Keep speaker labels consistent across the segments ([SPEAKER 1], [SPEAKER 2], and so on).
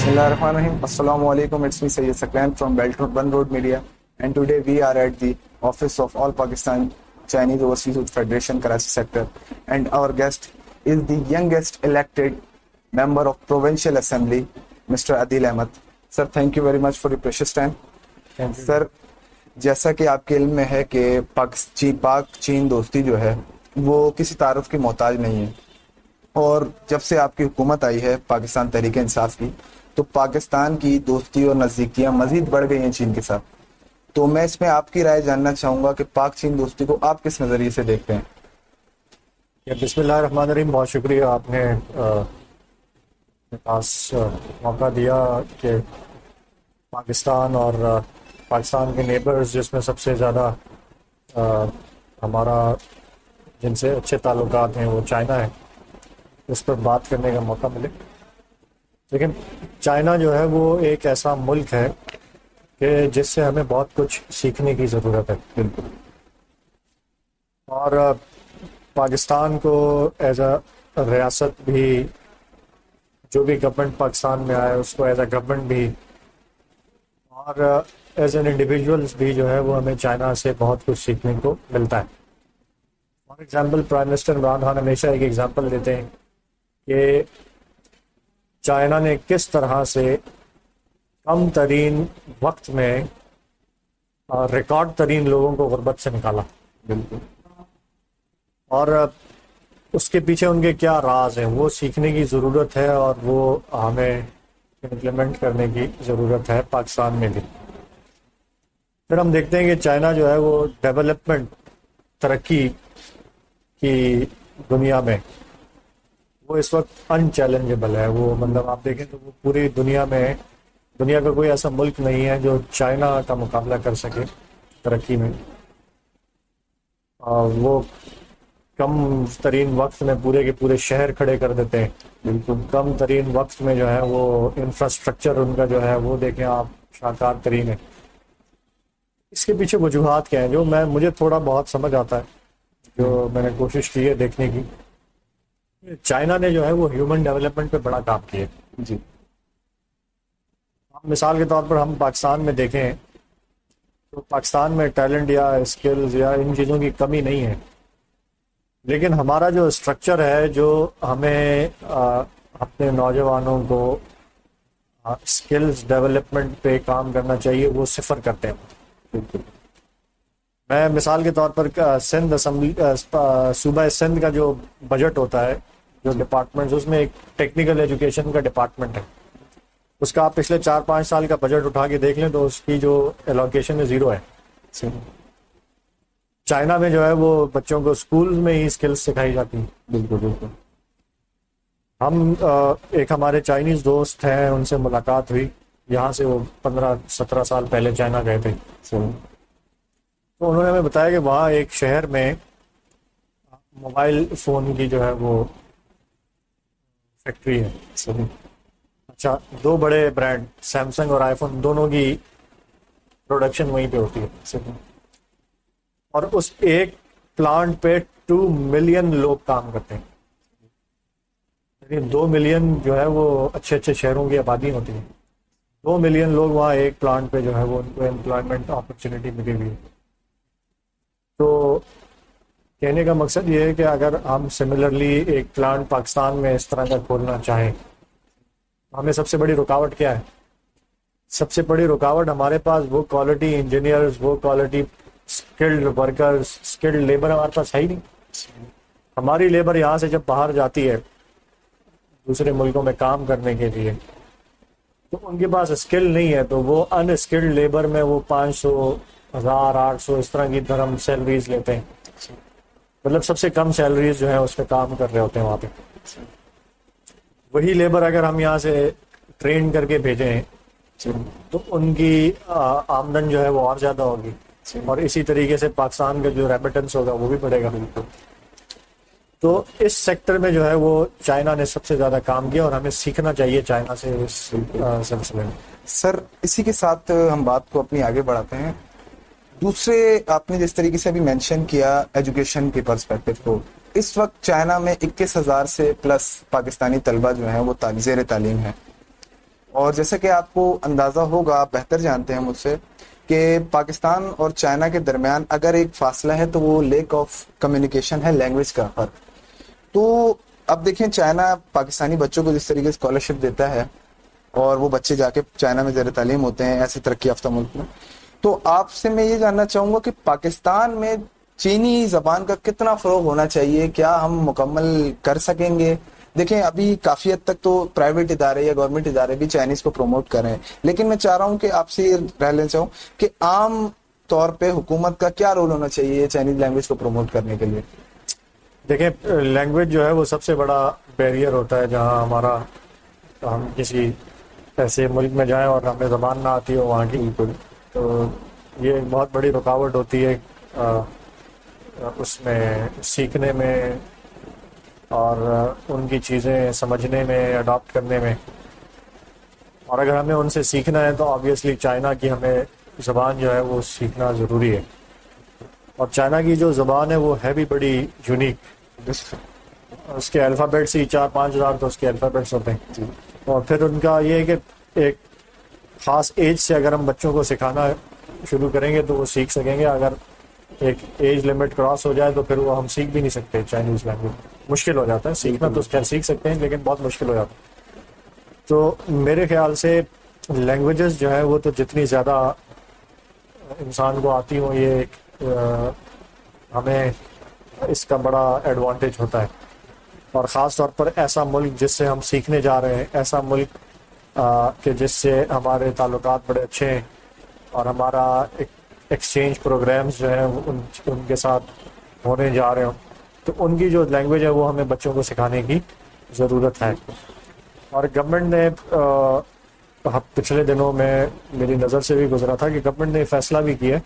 [SPEAKER 1] Bismillahirrahmanirrahim. Assalamu alaikum. It's me Sayyid Saklan from Belt Road One Road Media, and today we are at the office of All Pakistan Chinese Overseas Youth Federation Karachi sector, and our guest is the youngest elected member of Provincial Assembly, Mr. Adil Ahmed. Sir, thank you very much for your precious time.
[SPEAKER 2] Thank you.
[SPEAKER 1] Sir, جیسا کہ آپ کے علم میں ہے کہ پاک چین دوستی جو ہے وہ کسی تعارف کی محتاج نہیں ہے، اور جب سے آپ کی حکومت آئی ہے پاکستان تحریک انصاف کی، تو پاکستان کی دوستی اور نزدیکیاں مزید بڑھ گئی ہیں چین کے ساتھ. تو میں اس میں آپ کی رائے جاننا چاہوں گا کہ پاک چین دوستی کو آپ کس نظریے سے دیکھتے ہیں؟
[SPEAKER 2] بسم اللہ الرحمن الرحیم. بہت شکریہ، آپ نے پاس موقع دیا کہ پاکستان اور پاکستان کے نیبرز، جس میں سب سے زیادہ ہمارا جن سے اچھے تعلقات ہیں وہ چائنا ہے، اس پر بات کرنے کا موقع ملے. لیکن چائنا جو ہے وہ ایک ایسا ملک ہے کہ جس سے ہمیں بہت کچھ سیکھنے کی ضرورت ہے. بالکل. اور پاکستان کو ایز اے ریاست بھی، جو بھی گورنمنٹ پاکستان میں آئے اس کو ایز اے گورنمنٹ بھی، اور ایز این انڈیویجولس بھی جو ہے وہ ہمیں چائنا سے بہت کچھ سیکھنے کو ملتا ہے. For example prime minister Imran Khan ہمیشہ ایک ایگزامپل دیتے ہیں کہ چائنا نے کس طرح سے کم ترین وقت میں ریکارڈ ترین لوگوں کو غربت سے نکالا.
[SPEAKER 1] بالکل.
[SPEAKER 2] اور اس کے پیچھے ان کے کیا راز ہیں وہ سیکھنے کی ضرورت ہے، اور وہ ہمیں امپلیمنٹ کرنے کی ضرورت ہے پاکستان میں بھی. پھر ہم دیکھتے ہیں کہ چائنا جو ہے وہ ڈیولپمنٹ، ترقی کی دنیا میں وہ اس وقت ان چیلنجیبل ہے. وہ مطلب آپ دیکھیں تو وہ پوری دنیا میں، دنیا کا کوئی ایسا ملک نہیں ہے جو چائنا کا مقابلہ کر سکے ترقی میں. وہ کم ترین وقت میں پورے کے پورے شہر کھڑے کر دیتے ہیں. بالکل. کم ترین وقت میں جو ہے وہ انفراسٹرکچر ان کا جو ہے وہ دیکھیں آپ شاہکار ترین ہے. اس کے پیچھے وجوہات کیا ہیں جو مجھے تھوڑا بہت سمجھ آتا ہے، جو میں نے کوشش کی ہے دیکھنے کی. چائنا نے جو ہے وہ ہیومن ڈیولپمنٹ پہ بڑا کام کیا.
[SPEAKER 1] جی.
[SPEAKER 2] مثال کے طور پر ہم پاکستان میں دیکھیں تو پاکستان میں ٹیلنٹ یا اسکلز یا ان چیزوں کی کمی نہیں ہے، لیکن ہمارا جو اسٹرکچر ہے جو ہمیں اپنے نوجوانوں کو اسکلز ڈیولپمنٹ پہ کام کرنا چاہیے وہ صفر کرتے ہیں. میں مثال کے طور پر سندھ اسمبلی، صوبہ سندھ کا جو بجٹ ہوتا ہے، جو ڈپارٹمنٹ، اس میں ایک ٹیکنیکل ایجوکیشن کا ڈپارٹمنٹ ہے. اس کا آپ پچھلے 4-5 سال کا بجٹ اٹھا کے دیکھ لیں تو اس کی جو ایلوکیشن ہے 0 ہے. چائنا میں جو ہے وہ بچوں کو اسکول میں ہی اسکلز سکھائی جاتی ہیں.
[SPEAKER 1] بالکل بالکل.
[SPEAKER 2] ہم ایک ہمارے چائنیز دوست ہیں، ان سے ملاقات ہوئی یہاں سے، وہ 15-17 سال پہلے چائنا گئے تھے. تو انہوں نے ہمیں بتایا کہ وہاں ایک شہر میں موبائل فون کی جو ہے وہ فیکٹری ہے. اچھا، 2 بڑے برانڈ سیمسنگ اور آئی فون دونوں کی پروڈکشن وہیں پہ ہوتی ہے. اور اس ایک پلانٹ پہ 2 ملین لوگ کام کرتے ہیں. یعنی 2 ملین جو ہے وہ اچھے اچھے شہروں کی آبادی ہوتی ہے. 2 ملین لوگ وہاں ایک پلانٹ پہ جو ہے وہ ان کو امپلائمنٹ اپرچونیٹی ملی ہوئی ہے. تو کہنے کا مقصد یہ ہے کہ اگر ہم سملرلی ایک پلانٹ پاکستان میں اس طرح کا کھولنا چاہیں، ہمیں سب سے بڑی رکاوٹ کیا ہے؟ سب سے بڑی رکاوٹ ہمارے پاس وہ کوالٹی انجینئرز، وہ quality skilled workers, skilled labour ہمارے پاس ہے ہی نہیں. ہماری لیبر یہاں سے جب باہر جاتی ہے دوسرے ملکوں میں کام کرنے کے لیے تو ان کے پاس اسکل نہیں ہے، تو وہ ان اسکلڈ لیبر میں وہ 500، 1000، 800 اس طرح کی درہم سیلریز لیتے ہیں. مطلب سب سے کم سیلریز جو ہیں اس پہ کام کر رہے ہوتے ہیں وہاں پہ. وہی لیبر اگر ہم یہاں سے ٹرین کر کے بھیجیں تو ان کی آمدن جو ہے وہ اور زیادہ ہوگی، اور اسی طریقے سے پاکستان کا جو ریمیٹنس ہوگا وہ بھی بڑھے گا. بالکل. تو اس سیکٹر میں جو ہے وہ چائنا نے سب سے زیادہ کام کیا، اور ہمیں سیکھنا چاہیے چائنا سے اس سلسلے میں.
[SPEAKER 1] سر، اسی کے ساتھ ہم بات کو اپنی آگے بڑھاتے ہیں. دوسرے آپ نے جس طریقے سے ابھی مینشن کیا ایجوکیشن کے پرسپیکٹو کو، اس وقت چائنا میں 21,000 سے پلس پاکستانی طلبہ جو ہیں وہ زیر تعلیم ہیں. اور جیسا کہ آپ کو اندازہ ہوگا، آپ بہتر جانتے ہیں مجھ سے، کہ پاکستان اور چائنا کے درمیان اگر ایک فاصلہ ہے تو وہ لیک آف کمیونیکیشن ہے، لینگویج کا فرق. تو اب دیکھیں چائنا پاکستانی بچوں کو جس طریقے سے اسکالرشپ دیتا ہے اور وہ بچے جا کے چائنا میں زیر تعلیم ہوتے ہیں ایسے ترقی یافتہ ملک میں، تو آپ سے میں یہ جاننا چاہوں گا کہ پاکستان میں چینی زبان کا کتنا فروغ ہونا چاہیے؟ کیا ہم مکمل کر سکیں گے؟ دیکھیں ابھی کافی حد تک تو پرائیویٹ ادارے یا گورنمنٹ ادارے بھی چائنیز کو پروموٹ کر رہے ہیں، لیکن میں چاہ رہا ہوں کہ آپ سے یہ رائے لینا چاہوں کہ عام طور پہ حکومت کا کیا رول ہونا چاہیے چائنیز لینگویج کو پروموٹ کرنے کے لیے؟
[SPEAKER 2] دیکھیں لینگویج جو ہے وہ سب سے بڑا بیریئر ہوتا ہے. جہاں ہمارا ہم کسی ایسے ملک میں جائیں اور ہمیں زبان نہ آتی ہو وہاں کی، تو یہ ایک بہت بڑی رکاوٹ ہوتی ہے اس میں سیکھنے میں اور ان کی چیزیں سمجھنے میں، اڈاپٹ کرنے میں. اور اگر ہمیں ان سے سیکھنا ہے تو آبویسلی چائنا کی ہمیں زبان جو ہے وہ سیکھنا ضروری ہے. اور چائنا کی جو زبان ہے وہ ہے بھی بڑی یونیک. اس کے الفابیٹس ہی 4-5 ہزار تو اس کے الفابیٹس ہوتے ہیں. اور پھر ان کا یہ ہے کہ ایک خاص ایج سے اگر ہم بچوں کو سکھانا شروع کریں گے تو وہ سیکھ سکیں گے. اگر ایک ایج لمٹ کراس ہو جائے تو پھر وہ ہم سیکھ بھی نہیں سکتے. چائنیز لینگویج مشکل ہو جاتا ہے سیکھنا، تو اس کے سیکھ سکتے ہیں لیکن بہت مشکل ہو جاتا ہے. تو میرے خیال سے لینگویجز جو ہے وہ تو جتنی زیادہ انسان کو آتی ہوں، یہ ہمیں اس کا بڑا ایڈوانٹیج ہوتا ہے. اور خاص طور پر ایسا ملک جس سے ہم سیکھنے جا رہے ہیں، ایسا ملک کہ جس سے ہمارے تعلقات بڑے اچھے ہیں اور ہمارا ایکسچینج پروگرامز جو ہیں ان کے ساتھ ہونے جا رہے ہوں، تو ان کی جو لینگویج ہے وہ ہمیں بچوں کو سکھانے کی ضرورت ہے. اور گورنمنٹ نے پچھلے دنوں میں میری نظر سے بھی گزرا تھا کہ گورنمنٹ نے فیصلہ بھی کیا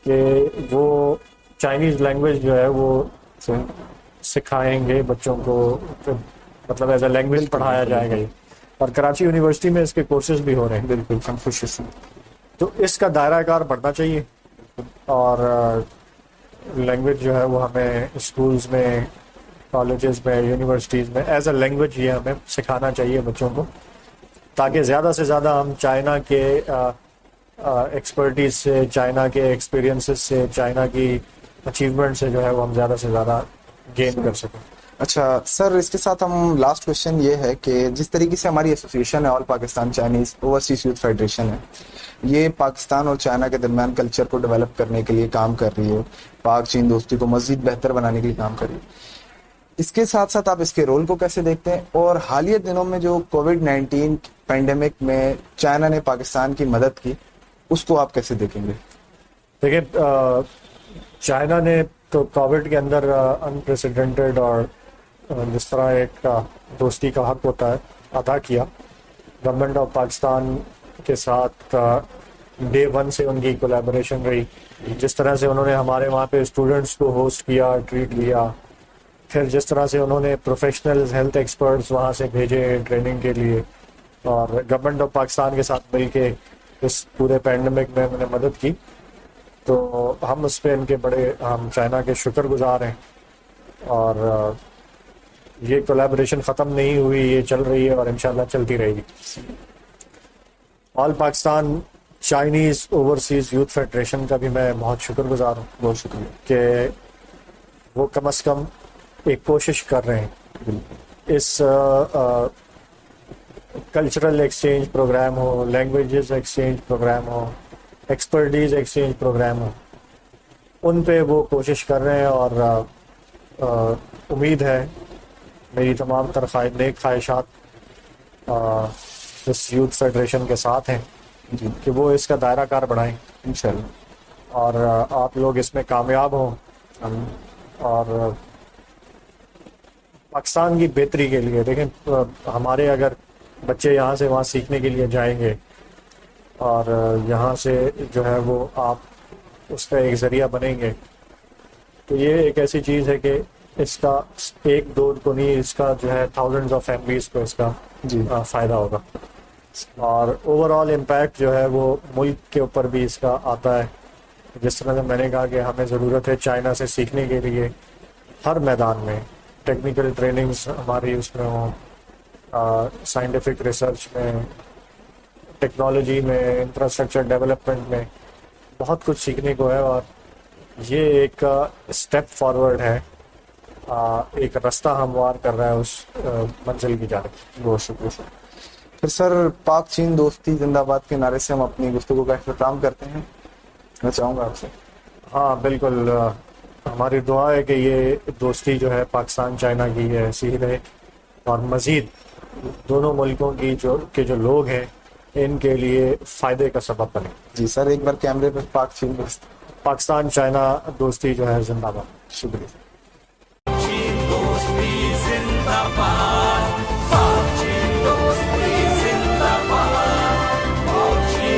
[SPEAKER 2] کہ وہ چائنیز لینگویج جو ہے وہ سکھائیں گے بچوں کو، مطلب ایز اے لینگویج پڑھایا جائے گا. اور کراچی یونیورسٹی میں اس کے کورسز بھی ہو رہے ہیں.
[SPEAKER 1] بالکل کنفوشیس.
[SPEAKER 2] تو اس کا دائرہ کار بڑھنا چاہیے اور لینگویج جو ہے وہ ہمیں اسکولز میں، کالجز میں، یونیورسٹیز میں ایز اے لینگویج یہ ہمیں سکھانا چاہیے بچوں کو، تاکہ زیادہ سے زیادہ ہم چائنا کے ایکسپرٹیز سے، چائنا کے ایکسپیرینسز سے، چائنا کی اچیومنٹ سے جو ہے وہ ہم زیادہ سے زیادہ گین کر سکیں.
[SPEAKER 1] اچھا سر، اس کے ساتھ ہم لاسٹ کوشچن یہ ہے کہ جس طریقے سے ہماری ایسوسیشن ہے all Pakistan Chinese overseas youth federation ہے، یہ پاکستان اور چائنا کے درمیان کلچر کو ڈیولپ کرنے کے لیے کام کر رہی ہے، پاک چین دوستی کو مزید بہتر بنانے کے لیے کام کر رہی ہے. اس کے ساتھ ساتھ آپ اس کے رول کو کیسے دیکھتے ہیں؟ اور حالیہ دنوں میں جو کووڈ-19 پینڈیمک میں چائنا نے پاکستان کی مدد کی، اس کو آپ کیسے دیکھیں گے؟
[SPEAKER 2] دیکھیں چائنا نے تو کووڈ کے اندر انپریسیڈنٹڈ اور جس طرح ایک دوستی کا حق ہوتا ہے ادا کیا. گورنمنٹ آف پاکستان کے ساتھ ڈے 1 سے ان کی کولیبوریشن رہی. جس طرح سے انہوں نے ہمارے وہاں پہ اسٹوڈنٹس کو ہوسٹ کیا، ٹریٹ لیا، پھر جس طرح سے انہوں نے پروفیشنلز، ہیلتھ ایکسپرٹس وہاں سے بھیجے ٹریننگ کے لیے، اور گورنمنٹ آف پاکستان کے ساتھ مل کے اس پورے پینڈیمک میں انہوں نے مدد کی. تو ہم اس پہ ان کے ہم چائنا کے شکر گزار ہیں. اور یہ کولیبوریشن ختم نہیں ہوئی، یہ چل رہی ہے اور انشاءاللہ چلتی رہے گی. All Pakistan Chinese overseas youth federation کا بھی میں بہت شکر گزار ہوں.
[SPEAKER 1] بہت شکریہ
[SPEAKER 2] کہ وہ کم از کم ایک کوشش کر رہے ہیں. اس کلچرل ایکسچینج پروگرام ہو، لینگویجز ایکسچینج پروگرام ہو، ایکسپرٹیز ایکسچینج پروگرام ہو، ان پہ وہ کوشش کر رہے ہیں. اور امید ہے، میری تمام تر نیک خواہشات اس یوتھ فیڈریشن کے ساتھ ہیں کہ وہ اس کا دائرہ کار بڑھائیں
[SPEAKER 1] انشاءاللہ،
[SPEAKER 2] اور آپ لوگ اس میں کامیاب ہوں. اور پاکستان کی بہتری کے لیے دیکھیں، ہمارے اگر بچے یہاں سے وہاں سیکھنے کے لیے جائیں گے اور یہاں سے جو ہے وہ آپ اس کا ایک ذریعہ بنیں گے، تو یہ ایک ایسی چیز ہے کہ اس کا ایک دو کو نہیں، اس کا جو ہے تھاؤزنڈز آف فیملیز کو اس کا فائدہ ہوگا. اور اوور آل امپیکٹ جو ہے وہ ملک کے اوپر بھی اس کا آتا ہے. جس طرح سے میں نے کہا کہ ہمیں ضرورت ہے چائنا سے سیکھنے کے لیے ہر میدان میں. ٹیکنیکل ٹریننگز ہماری اس میں ہوں، سائنٹیفک ریسرچ میں، ٹیکنالوجی میں، انفراسٹرکچر ڈیولپمنٹ میں بہت کچھ سیکھنے کو ہے، اور یہ ایک اسٹیپ فارورڈ ہے، ایک رستہ ہموار کر رہا ہے اس منزل کی جانب۔
[SPEAKER 1] بہت شکریہ سر۔ پھر سر، پاک چین دوستی زندہ باد کے نعرے سے ہم اپنی گفتگو کا اختتام کرتے ہیں۔ میں چاہوں گا آپ سے۔
[SPEAKER 2] ہاں بالکل، ہماری دعا ہے کہ یہ دوستی جو ہے پاکستان چائنا کی ہے ایسی ہی رہے، اور مزید دونوں ملکوں کی جو لوگ ہیں ان کے لیے فائدے کا سبب بنے۔
[SPEAKER 1] جی سر، ایک بار کیمرے پہ پاک چین دوستی۔
[SPEAKER 2] پاکستان چائنا دوستی جو ہے زندہ باد۔
[SPEAKER 1] شکریہ۔